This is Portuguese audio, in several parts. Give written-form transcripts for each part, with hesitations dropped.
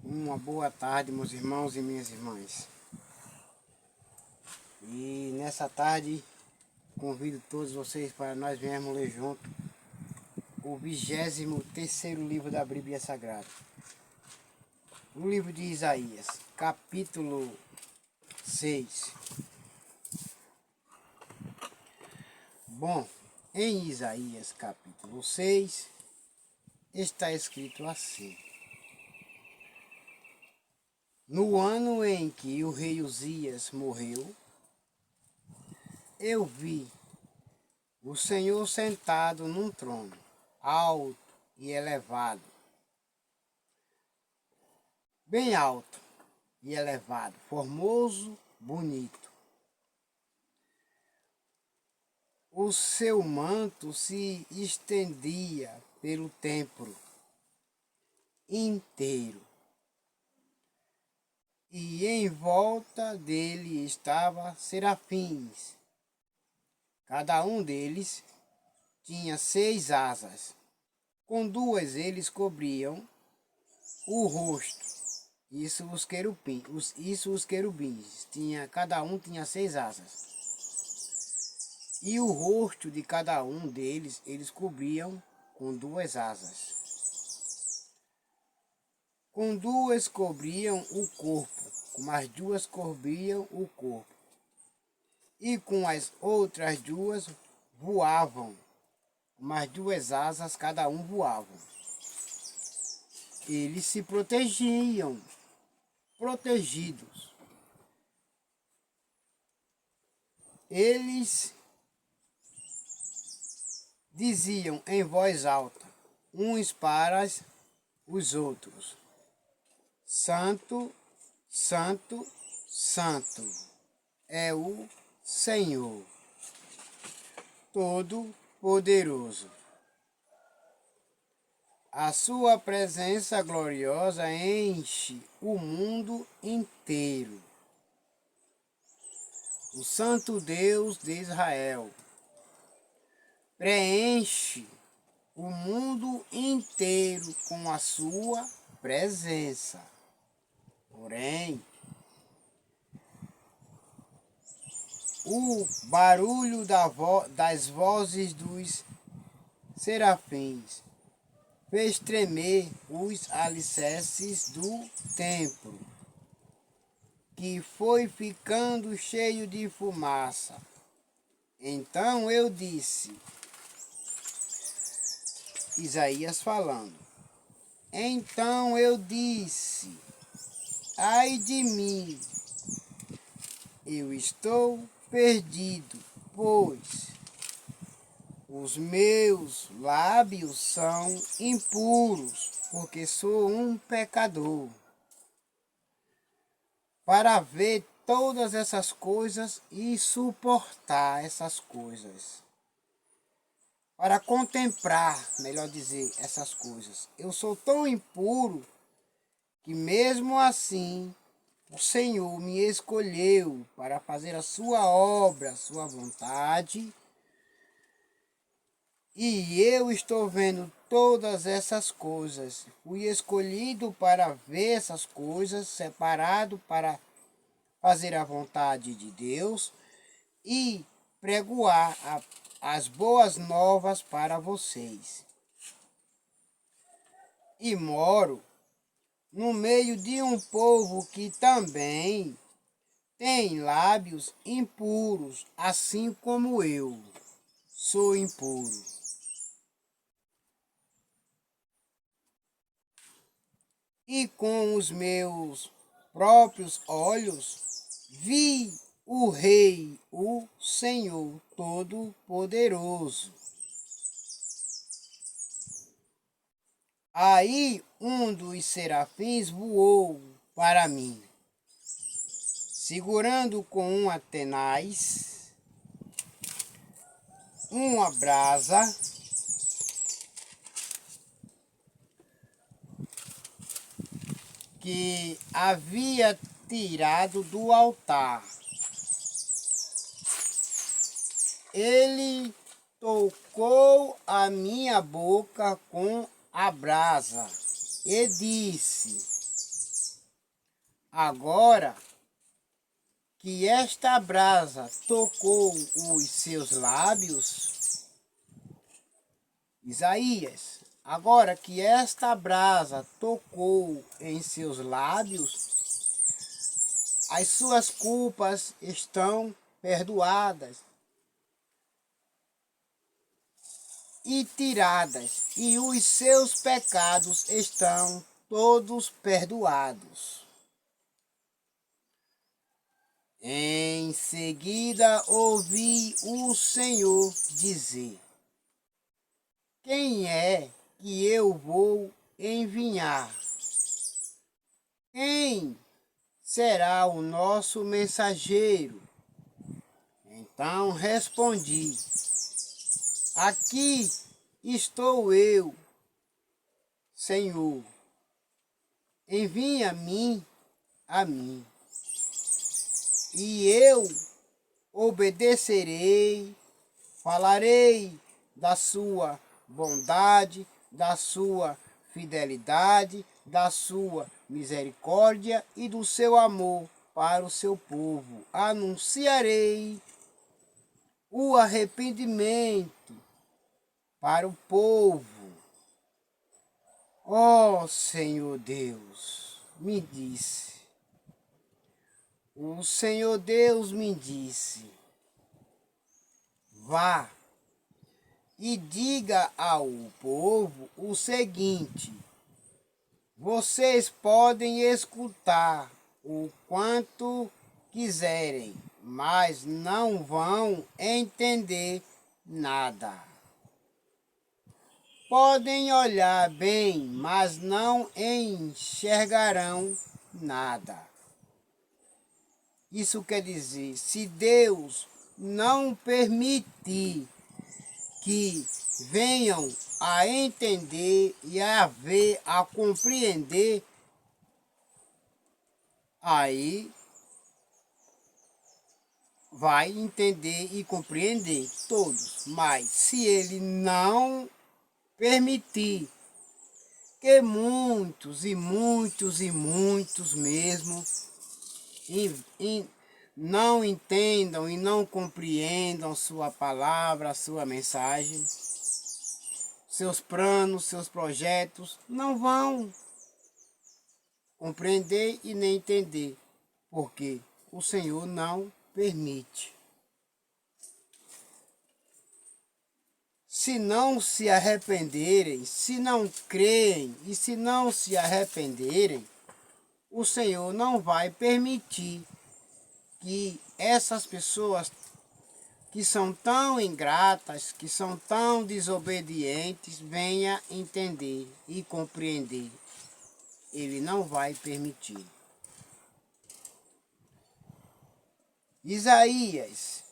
Uma boa tarde, meus irmãos e minhas irmãs. E nessa tarde convido todos vocês para nós vermos ler junto o 23º livro da Bíblia Sagrada. O livro de Isaías, capítulo 6. Bom, em Isaías capítulo 6 está escrito assim: no ano em que o rei Uzias morreu, eu vi o Senhor sentado num trono, alto e elevado, bem alto e elevado, formoso, bonito. O seu manto se estendia pelo templo inteiro, e em volta dele estavam serafins. Cada um deles tinha 6 asas. Com 2 eles cobriam o rosto. Isso os querubins. Cada um tinha 6 asas. E o rosto de cada um deles eles cobriam com 2 asas. Com 2 cobriam o corpo, com as 2 cobriam o corpo. E com as outras 2 voavam, com as 2 asas cada um voavam. Eles se protegiam, protegidos. Eles diziam em voz alta, uns para os outros: Santo, Santo, Santo é o Senhor Todo-Poderoso. A sua presença gloriosa enche o mundo inteiro. O Santo Deus de Israel preenche o mundo inteiro com a sua presença. Porém, o barulho das vozes dos serafins fez tremer os alicerces do templo, que foi ficando cheio de fumaça. Então eu disse, Isaías falando, então eu disse, ai de mim, eu estou perdido, pois os meus lábios são impuros, porque sou um pecador. Para ver todas essas coisas e suportar essas coisas. Para contemplar, melhor dizer, essas coisas. Eu sou tão impuro que mesmo assim o Senhor me escolheu para fazer a sua obra, a sua vontade. E eu estou vendo todas essas coisas. Fui escolhido para ver essas coisas, separado para fazer a vontade de Deus e pregoar as boas novas para vocês. E moro no meio de um povo que também tem lábios impuros, assim como eu sou impuro. E com os meus próprios olhos vi o Rei, o Senhor Todo-Poderoso. Aí um dos serafins voou para mim, segurando com uma tenaz uma brasa que havia tirado do altar. Ele tocou a minha boca com a brasa e disse: agora que esta brasa tocou os seus lábios, Isaías, agora que esta brasa tocou em seus lábios, as suas culpas estão perdoadas e tiradas, e os seus pecados estão todos perdoados. Em seguida ouvi o Senhor dizer: quem é que eu vou enviar? Quem será o nosso mensageiro? Então respondi: aqui estou eu, Senhor, envia-me a mim. E eu obedecerei, falarei da sua bondade, da sua fidelidade, da sua misericórdia e do seu amor para o seu povo. Anunciarei o arrependimento para o povo. Ó Senhor Deus, me disse. O Senhor Deus me disse: vá e diga ao povo o seguinte: vocês podem escutar o quanto quiserem, mas não vão entender nada. Podem olhar bem, mas não enxergarão nada. Isso quer dizer, se Deus não permitir que venham a entender e a ver, a compreender, aí vai entender e compreender todos. Mas se ele não permitir que muitos e muitos e muitos mesmo não entendam e não compreendam sua palavra, sua mensagem, seus planos, seus projetos, não vão compreender e nem entender, porque o Senhor não permite. Se não se arrependerem, se não creem e se não se arrependerem, o Senhor não vai permitir que essas pessoas que são tão ingratas, que são tão desobedientes, venham entender e compreender. Ele não vai permitir. Isaías,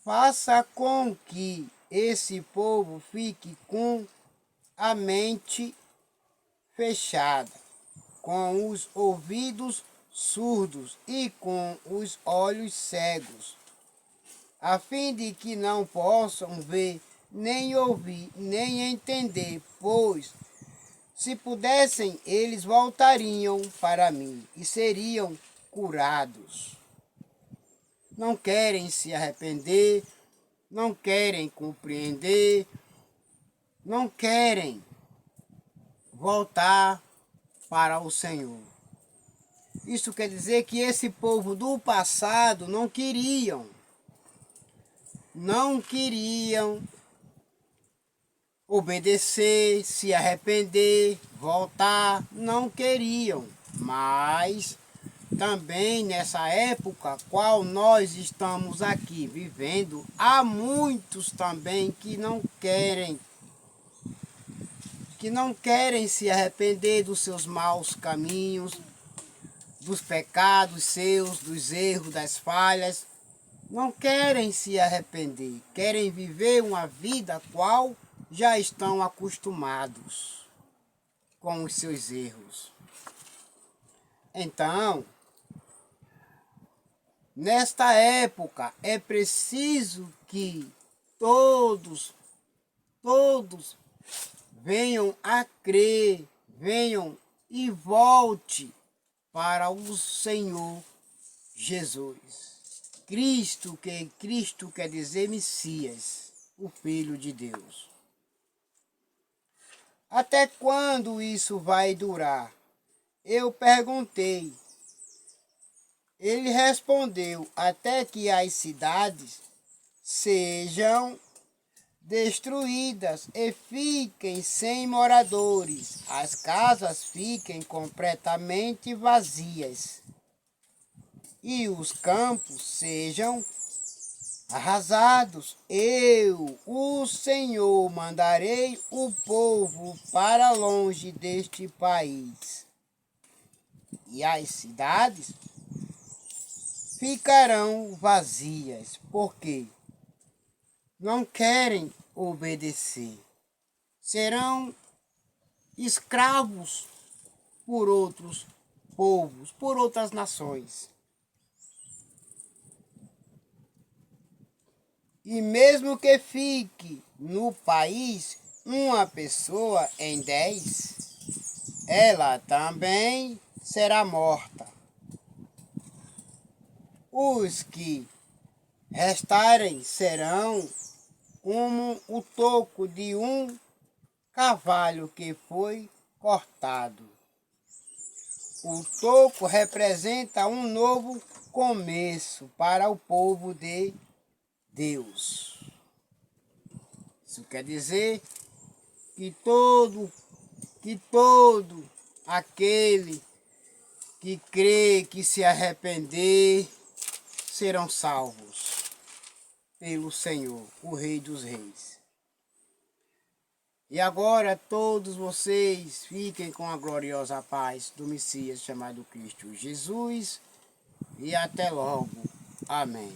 faça com que esse povo fique com a mente fechada, com os ouvidos surdos e com os olhos cegos, a fim de que não possam ver, nem ouvir, nem entender, pois, se pudessem, eles voltariam para mim e seriam curados. Não querem se arrepender, não querem compreender, não querem voltar para o Senhor. Isso quer dizer que esse povo do passado não queriam obedecer, se arrepender, voltar, não queriam. Mas também nessa época qual nós estamos aqui vivendo, há muitos também que não querem se arrepender dos seus maus caminhos, dos pecados seus, dos erros, das falhas. Não querem se arrepender, querem viver uma vida a qual já estão acostumados com os seus erros. Então, nesta época é preciso que todos venham a crer, venham e volte para o Senhor Jesus. Cristo quer dizer Messias, o Filho de Deus. Até quando isso vai durar? Eu perguntei. Ele respondeu, até que as cidades sejam destruídas e fiquem sem moradores, as casas fiquem completamente vazias e os campos sejam arrasados. Eu, o Senhor, mandarei o povo para longe deste país, e as cidades ficarão vazias, porque não querem obedecer. Serão escravos por outros povos, por outras nações. E mesmo que fique no país uma pessoa em 10, ela também será morta. Os que restarem serão como o toco de um cavalo que foi cortado. O toco representa um novo começo para o povo de Deus. Isso quer dizer que todo aquele que crê, que se arrepender, serão salvos pelo Senhor, o Rei dos Reis. E agora todos vocês fiquem com a gloriosa paz do Messias chamado Cristo Jesus. E até logo. Amém.